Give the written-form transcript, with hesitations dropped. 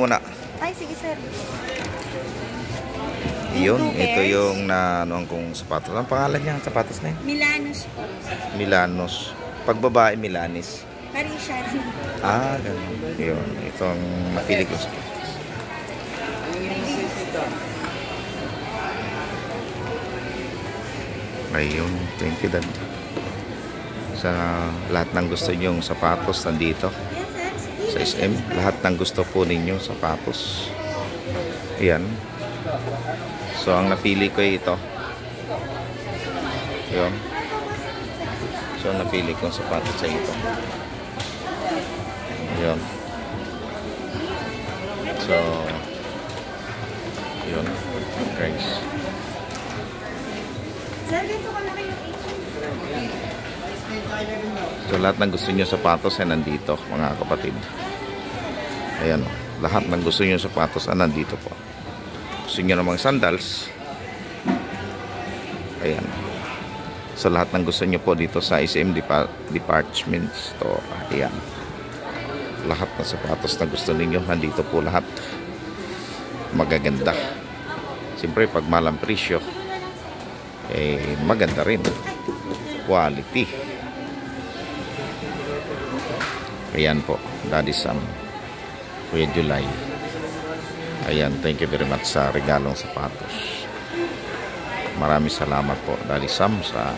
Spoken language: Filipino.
Muna. Ay, sige sir. Yun, ito yung naanoan kong sapatos. Ang pangalan niya ang sapatos na yun? Milanos po. Milanos. Pag babae, Milanis. Parisha. Ah, ganun. Yun, ito ang napili ko sapatos. Ayun, thank you dad. Sa lahat ng gusto nyong sapatos nandito. Sa SM, lahat ng gusto po ninyo sapatos. Ayan. So ang napili ko ay ito. Ayan. So ang napili ko sapatos ay ito. Ayan. So ayan, guys. So lahat ng gusto niyo sapatos ay nandito, mga kapatid. Ayan, lahat ng gusto niyo sapatos ay nandito po. Gusto niyo namang sandals. Ayan. So lahat ng gusto niyo po dito sa SM Department Store. Ayan. Lahat ng sapatos na gusto niyo nandito po lahat. Magaganda. Siyempre pag malang presyo eh maganda rin. Quality. Ayan po, Daddy Sam, Kuya July. Ayan, thank you very much sa regalong sapatos. Maraming salamat po, Daddy Sam, sa